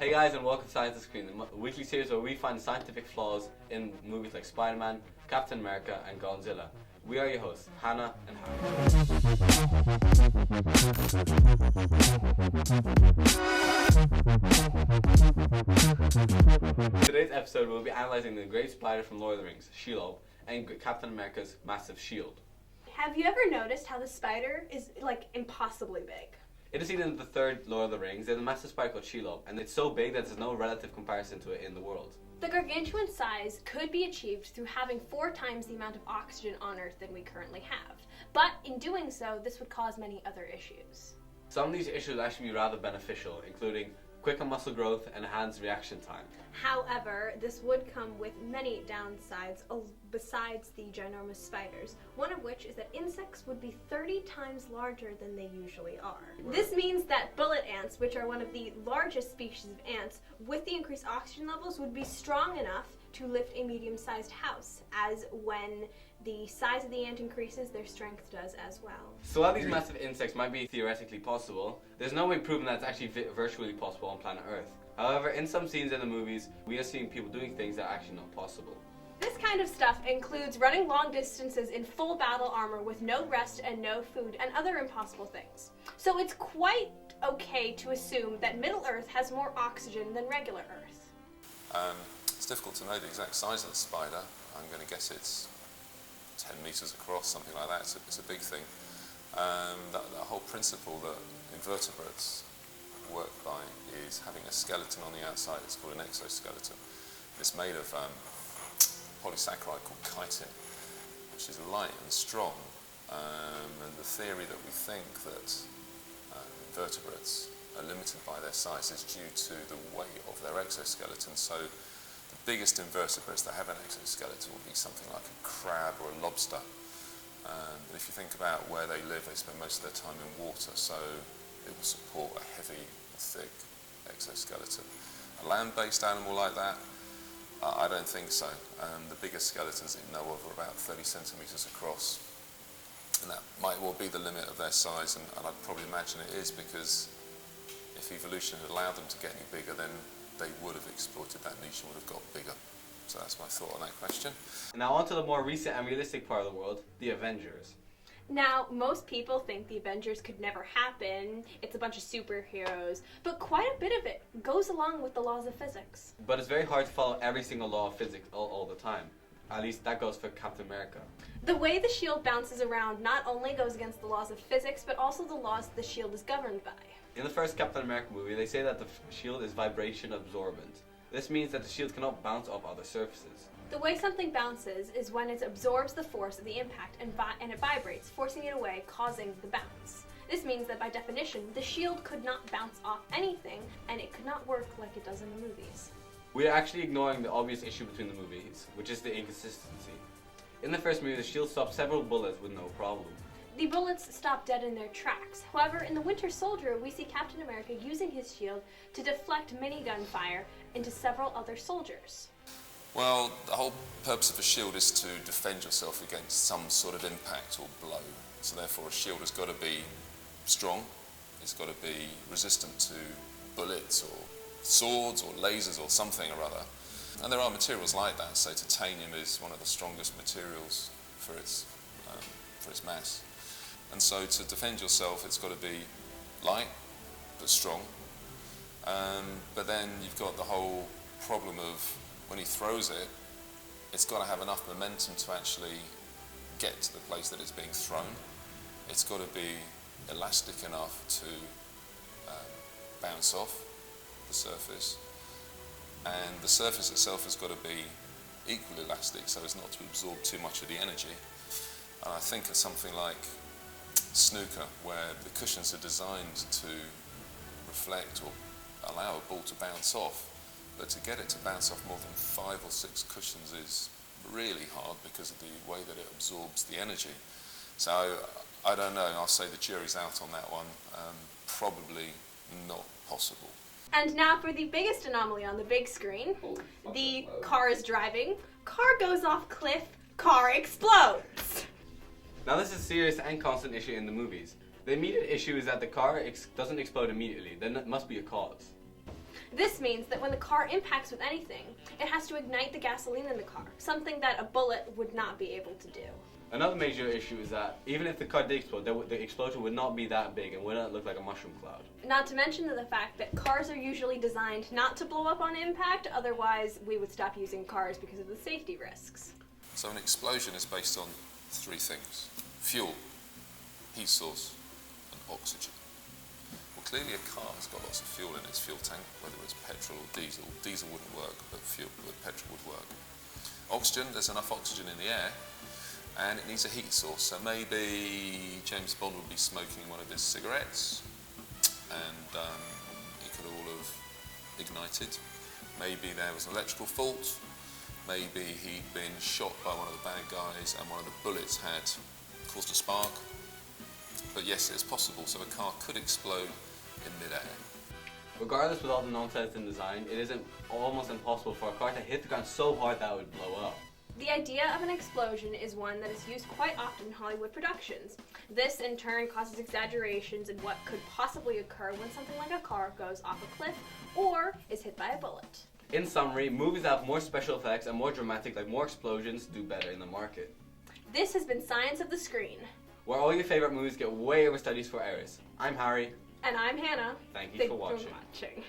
Hey guys, and welcome to Science on Screen, the weekly series where we find scientific flaws in movies like Spider-Man, Captain America, and Godzilla. We are your hosts, Hannah and Harry. Today's episode we'll be analysing the great spider from Lord of the Rings, Shelob, and Captain America's massive shield. Have you ever noticed how the spider is impossibly big? It is seen in the third Lord of the Rings. There's a massive spider called Shelob, and it's so big that there's no relative comparison to it in the world. The gargantuan size could be achieved through having 4 times the amount of oxygen on Earth than we currently have. But in doing so, this would cause many other issues. Some of these issues would actually be rather beneficial, including quicker muscle growth and enhanced reaction time. However, this would come with many downsides besides the ginormous spiders, one of which is that insects would be 30 times larger than they usually are. This means that bullet ants, which are one of the largest species of ants, with the increased oxygen levels would be strong enough to lift a medium-sized house, as when the size of the ant increases, their strength does as well. So while these massive insects might be theoretically possible, there's no way proven that it's actually virtually possible on planet Earth. However, in some scenes in the movies, we are seeing people doing things that are actually not possible. This kind of stuff includes running long distances in full battle armor with no rest and no food and other impossible things. So it's quite okay to assume that Middle Earth has more oxygen than regular Earth. It's difficult to know the exact size of the spider. I'm going to guess it's 10 meters across, something like that. It's a big thing. That whole principle that invertebrates work by is having a skeleton on the outside. It's called an exoskeleton. It's made of polysaccharide called chitin, which is light and strong. And the theory that we think that invertebrates are limited by their size is due to the weight of their exoskeleton. So the biggest invertebrates that have an exoskeleton will be something like a crab or a lobster. But if you think about where they live, they spend most of their time in water, so it will support a heavy, thick exoskeleton. A land-based animal like that, I don't think so. The biggest skeletons that you know of are about 30 centimetres across, and that might well be the limit of their size, and I'd probably imagine it is, because if evolution had allowed them to get any bigger, then they would have exploited that niche and would have got bigger. So that's my thought on that question. Now on to the more recent and realistic part of the world, the Avengers. Now, most people think the Avengers could never happen, it's a bunch of superheroes, but quite a bit of it goes along with the laws of physics. But it's very hard to follow every single law of physics all the time. At least that goes for Captain America. The way the shield bounces around not only goes against the laws of physics, but also the laws the shield is governed by. In the first Captain America movie, they say that the shield is vibration absorbent. This means that the shield cannot bounce off other surfaces. The way something bounces is when it absorbs the force of the impact and it vibrates, forcing it away, causing the bounce. This means that by definition, the shield could not bounce off anything, and it could not work like it does in the movies. We are actually ignoring the obvious issue between the movies, which is the inconsistency. In the first movie, the shield stopped several bullets with no problem. The bullets stop dead in their tracks. However, in The Winter Soldier, we see Captain America using his shield to deflect minigun fire into several other soldiers. Well, the whole purpose of a shield is to defend yourself against some sort of impact or blow. So therefore a shield has got to be strong, it's got to be resistant to bullets or swords or lasers or something or other. And there are materials like that. So titanium is one of the strongest materials for its mass. And so to defend yourself, it's got to be light but strong. But then you've got the whole problem of when he throws it, it's got to have enough momentum to actually get to the place that it's being thrown. It's got to be elastic enough to bounce off the surface. And the surface itself has got to be equally elastic so as not to absorb too much of the energy. And I think of something like snooker, where the cushions are designed to reflect or allow a ball to bounce off. But to get it to bounce off more than 5 or 6 cushions is really hard because of the way that it absorbs the energy. So I don't know, I'll say the jury's out on that one. Probably not possible. And now for the biggest anomaly on the big screen. The car is driving, car goes off cliff, car explodes. Now this is a serious and constant issue in the movies. The immediate issue is that the car doesn't explode immediately. There must be a cause. This means that when the car impacts with anything, it has to ignite the gasoline in the car, something that a bullet would not be able to do. Another major issue is that even if the car did explode, the explosion would not be that big and would not look like a mushroom cloud. Not to mention the fact that cars are usually designed not to blow up on impact, otherwise we would stop using cars because of the safety risks. So an explosion is based on three things: fuel, heat source, and oxygen. Well, clearly a car has got lots of fuel in its fuel tank, whether it's petrol or diesel. Diesel wouldn't work, but petrol would work. Oxygen, there's enough oxygen in the air, and it needs a heat source. So maybe James Bond would be smoking one of his cigarettes, and it could all have ignited. Maybe there was an electrical fault. Maybe he'd been shot by one of the bad guys and one of the bullets had caused a spark. But yes, it's possible, so a car could explode in mid-air. Regardless, with all the nonsense in design, it isn't almost impossible for a car to hit the ground so hard that it would blow up. The idea of an explosion is one that is used quite often in Hollywood productions. This, in turn, causes exaggerations in what could possibly occur when something like a car goes off a cliff or is hit by a bullet. In summary, movies that have more special effects and more dramatic, like more explosions, do better in the market. This has been Science of the Screen, where all your favorite movies get way over studies for errors. I'm Harry. and I'm Hannah. Thank you for watching. watching.